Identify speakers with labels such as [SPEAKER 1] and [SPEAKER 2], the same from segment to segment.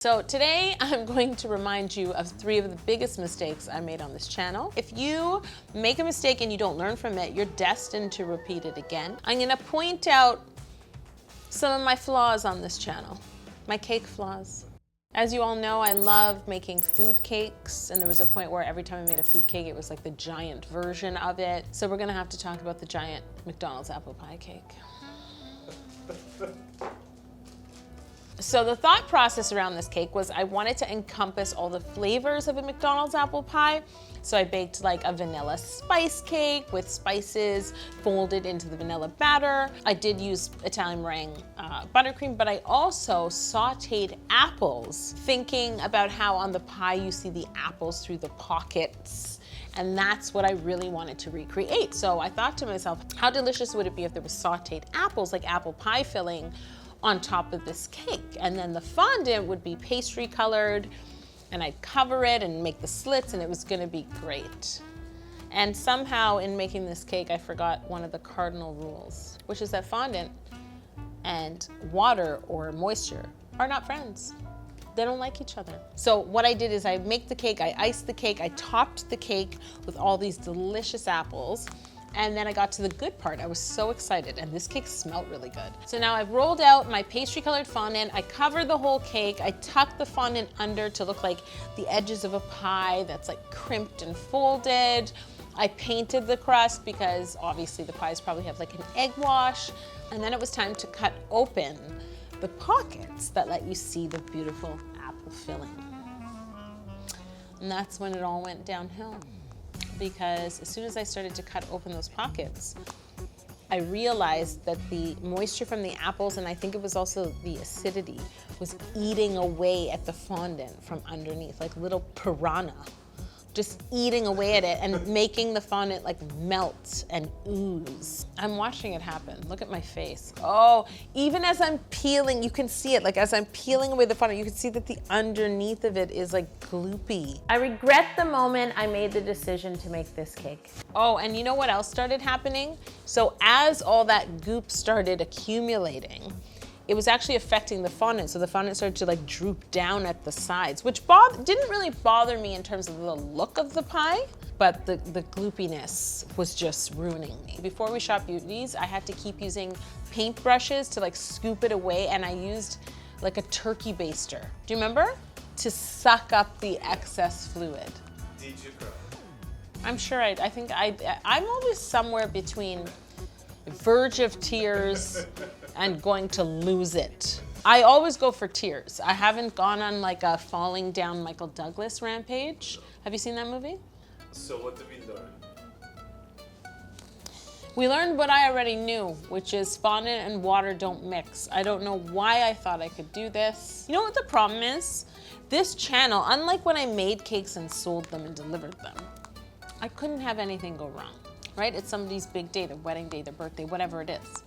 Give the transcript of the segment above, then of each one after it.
[SPEAKER 1] So today I'm going to remind you of 3 of the biggest mistakes I made on this channel. If you make a mistake and you don't learn from it, you're destined to repeat it again. I'm gonna point out some of my flaws on this channel, my cake flaws. As you all know, I love making food cakes, and there was a point where every time I made a food cake, it was like the giant version of it. So we're gonna have to talk about the giant McDonald's apple pie cake. So the thought process around this cake was I wanted to encompass all the flavors of a McDonald's apple pie. So I baked like a vanilla spice cake with spices folded into the vanilla batter. I did use Italian meringue buttercream, but I also sauteed apples, thinking about how on the pie you see the apples through the pockets. And that's what I really wanted to recreate. So I thought to myself, how delicious would it be if there was sauteed apples, like apple pie filling, on top of this cake? And then the fondant would be pastry colored, and I'd cover it and make the slits, and it was gonna be great. And somehow in making this cake, I forgot one of the cardinal rules, which is that fondant and water or moisture are not friends. They don't like each other. So what I did is I make the cake, I iced the cake, I topped the cake with all these delicious apples. And then I got to the good part. I was so excited, and this cake smelled really good. So now I've rolled out my pastry colored fondant. I covered the whole cake. I tucked the fondant under to look like the edges of a pie that's like crimped and folded. I painted the crust because obviously the pies probably have like an egg wash. And then it was time to cut open the pockets that let you see the beautiful apple filling. And that's when it all went downhill, because as soon as I started to cut open those pockets, I realized that the moisture from the apples, and I think it was also the acidity, was eating away at the fondant from underneath, like little piranha, just eating away at it and making the fondant like melt and ooze. I'm watching it happen. Look at my face. Oh, even as I'm peeling, you can see it. Like as I'm peeling away the fondant, you can see that the underneath of it is like gloopy. I regret the moment I made the decision to make this cake. Oh, and you know what else started happening? So as all that goop started accumulating, it was actually affecting the fondant. So the fondant started to like droop down at the sides, which didn't really bother me in terms of the look of the pie, but the gloopiness was just ruining me. Before we shot beauties, I had to keep using paint brushes to like scoop it away, and I used like a turkey baster. Do you remember? To suck up the excess fluid.
[SPEAKER 2] Did you cry?
[SPEAKER 1] I'm sure I'm always somewhere between verge of tears and going to lose it. I always go for tears. I haven't gone on like a falling down Michael Douglas rampage. Have you seen that movie?
[SPEAKER 2] So what did we learn?
[SPEAKER 1] We learned what I already knew, which is fondant and water don't mix. I don't know why I thought I could do this. You know what the problem is? This channel, unlike when I made cakes and sold them and delivered them, I couldn't have anything go wrong, right? It's somebody's big day, their wedding day, their birthday, whatever it is.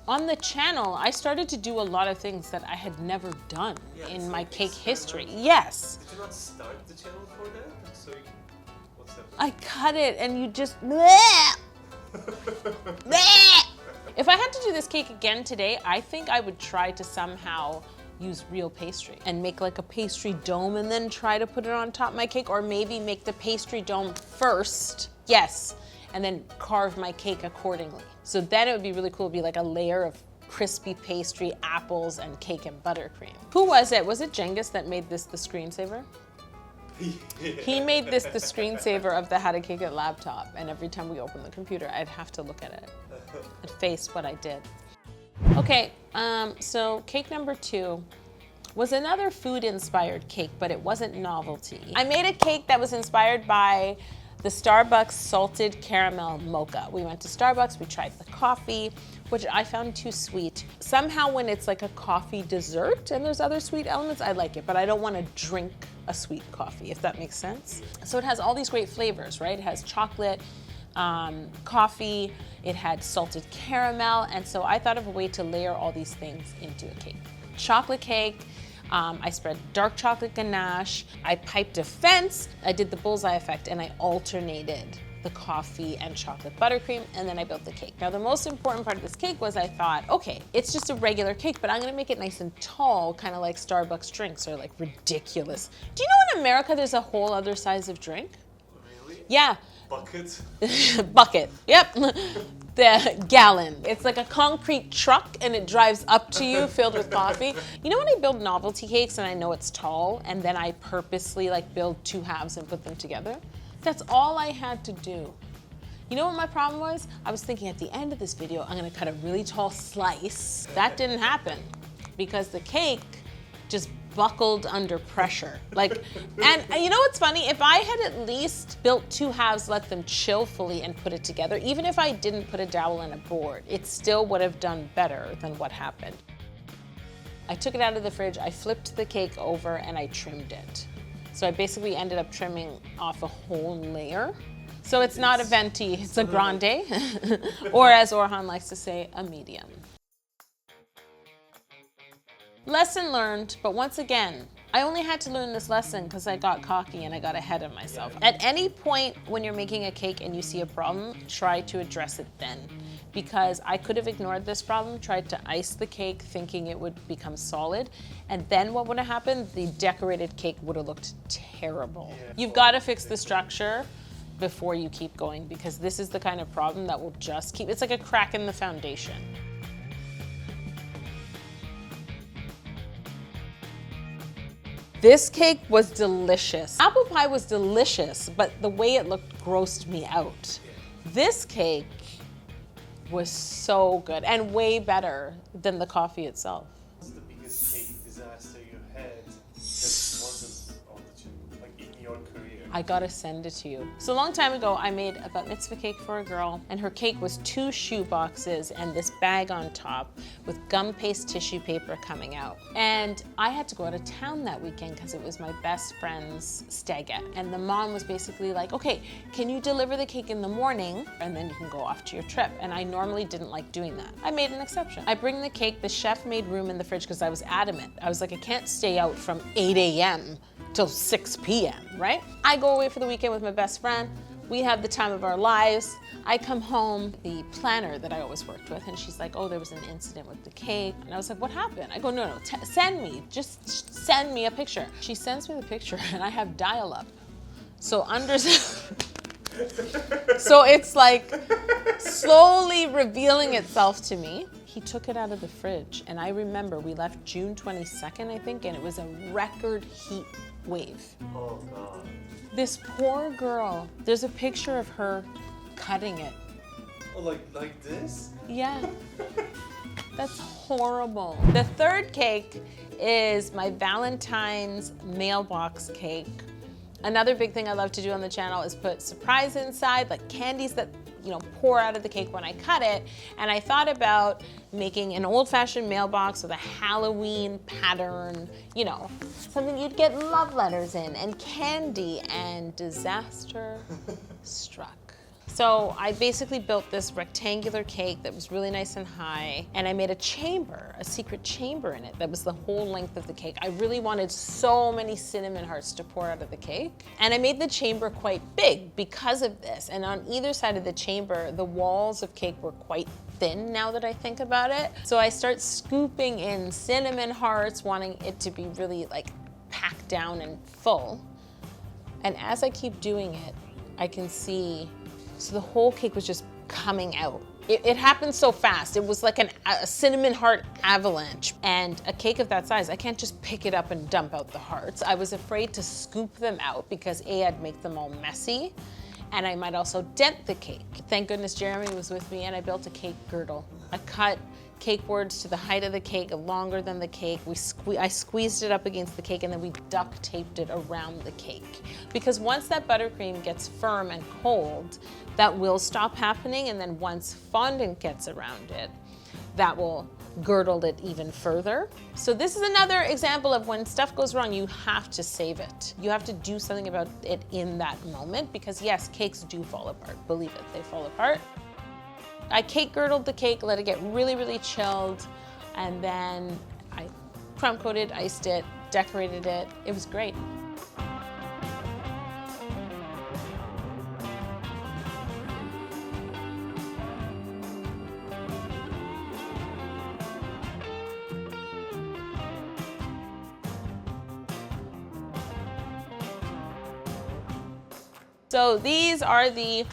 [SPEAKER 1] On the channel, I started to do a lot of things that I had never done in my cake history. Yes.
[SPEAKER 2] Did you not start the channel for that? So what's that?
[SPEAKER 1] I cut it and you just, bleh! Bleh! If I had to do this cake again today, I think I would try to somehow use real pastry and make like a pastry dome and then try to put it on top of my cake, or maybe make the pastry dome first, yes, and then carve my cake accordingly. So then it would be really cool. It'd be like a layer of crispy pastry, apples, and cake and buttercream. Who was it? Was it Genghis that made this the screensaver? He made this the screensaver of the How to Cake It laptop, and every time we open the computer, I'd have to look at it and face what I did. Okay, so cake number 2 was another food-inspired cake, but it wasn't novelty. I made a cake that was inspired by the Starbucks salted caramel mocha. We went to Starbucks, we tried the coffee, which I found too sweet. Somehow when it's like a coffee dessert and there's other sweet elements, I like it, but I don't want to drink a sweet coffee, if that makes sense. So it has all these great flavors, right? It has chocolate, coffee, it had salted caramel, and so I thought of a way to layer all these things into a cake. Chocolate cake, I spread dark chocolate ganache, I piped a fence, I did the bullseye effect, and I alternated the coffee and chocolate buttercream, and then I built the cake. Now the most important part of this cake was I thought, okay, it's just a regular cake, but I'm gonna make it nice and tall, kind of like Starbucks drinks are like ridiculous. Do you know in America there's a whole other size of drink?
[SPEAKER 2] Really?
[SPEAKER 1] Yeah.
[SPEAKER 2] Bucket?
[SPEAKER 1] Bucket, yep. The gallon. It's like a concrete truck and it drives up to you filled with coffee. You know when I build novelty cakes and I know it's tall and then I purposely like build two halves and put them together? That's all I had to do. You know what my problem was? I was thinking at the end of this video, I'm gonna cut a really tall slice. That didn't happen because the cake just buckled under pressure. And you know what's funny? If I had at least built two halves, let them chill fully and put it together, even if I didn't put a dowel and a board, it still would have done better than what happened. I took it out of the fridge, I flipped the cake over and I trimmed it. So I basically ended up trimming off a whole layer. So it's not a venti, it's a grande, or as Orhan likes to say, a medium. Lesson learned, but once again, I only had to learn this lesson because I got cocky and I got ahead of myself. At any point when you're making a cake and you see a problem, try to address it then. Because I could have ignored this problem, tried to ice the cake thinking it would become solid, and then what would have happened? The decorated cake would have looked terrible. You've got to fix the structure before you keep going because this is the kind of problem that will just keep, it's like a crack in the foundation. This cake was delicious. Apple pie was delicious, but the way it looked grossed me out. This cake was so good and way better than the coffee itself.
[SPEAKER 2] What's the biggest cake disaster you had that wasn't on the tube, like in your career?
[SPEAKER 1] I gotta send it to you. So a long time ago, I made a bat mitzvah cake for a girl, and her cake was 2 shoe boxes and this bag on top with gum paste tissue paper coming out. And I had to go out of town that weekend because it was my best friend's stagette. And the mom was basically like, okay, can you deliver the cake in the morning and then you can go off to your trip? And I normally didn't like doing that. I made an exception. I bring the cake, the chef made room in the fridge because I was adamant. I was like, I can't stay out from 8 a.m. till 6 p.m., right? I go away for the weekend with my best friend. We have the time of our lives. I come home, the planner that I always worked with, and she's like, oh, there was an incident with the cake. And I was like, what happened? I go, no, send me, just send me a picture. She sends me the picture and I have dial-up. So so it's like slowly revealing itself to me. He took it out of the fridge and I remember we left June 22nd, I think, and it was a record heat wave.
[SPEAKER 2] Oh God.
[SPEAKER 1] This poor girl, there's a picture of her cutting it.
[SPEAKER 2] Oh, like this?
[SPEAKER 1] Yeah. That's horrible. The third cake is my Valentine's mailbox cake. Another big thing I love to do on the channel is put surprise inside, like candies that, you know, pour out of the cake when I cut it. And I thought about making an old-fashioned mailbox with a Halloween pattern, you know, something you'd get love letters in and candy, and disaster struck. So I basically built this rectangular cake that was really nice and high, and I made a chamber, a secret chamber in it that was the whole length of the cake. I really wanted so many cinnamon hearts to pour out of the cake, and I made the chamber quite big because of this. And on either side of the chamber, the walls of cake were quite thin now that I think about it. So I start scooping in cinnamon hearts, wanting it to be really like packed down and full. And as I keep doing it, I can see, so the whole cake was just coming out. It happened so fast. It was like a cinnamon heart avalanche. And a cake of that size, I can't just pick it up and dump out the hearts. I was afraid to scoop them out because A, I'd make them all messy, and I might also dent the cake. Thank goodness Jeremy was with me and I built a cake girdle. I cut cake boards to the height of the cake, longer than the cake. I squeezed it up against the cake and then we duct taped it around the cake. Because once that buttercream gets firm and cold, that will stop happening, and then once fondant gets around it, that will girdle it even further. So this is another example of when stuff goes wrong, you have to save it. You have to do something about it in that moment, because yes, cakes do fall apart. Believe it, they fall apart. I cake girdled the cake, let it get really, really chilled, and then I crumb coated, iced it, decorated it. It was great. So these are the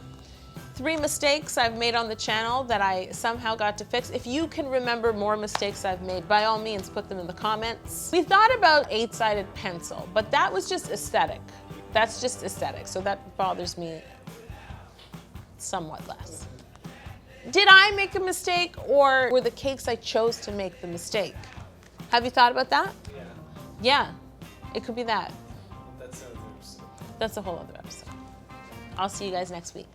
[SPEAKER 1] 3 mistakes I've made on the channel that I somehow got to fix. If you can remember more mistakes I've made, by all means, put them in the comments. We thought about 8-sided pencil, but that was just aesthetic. That's just aesthetic, so that bothers me somewhat less. Did I make a mistake, or were the cakes I chose to make the mistake? Have you thought about that?
[SPEAKER 2] Yeah.
[SPEAKER 1] Yeah, it could be that.
[SPEAKER 2] That's another episode.
[SPEAKER 1] That's a whole other episode. I'll see you guys next week.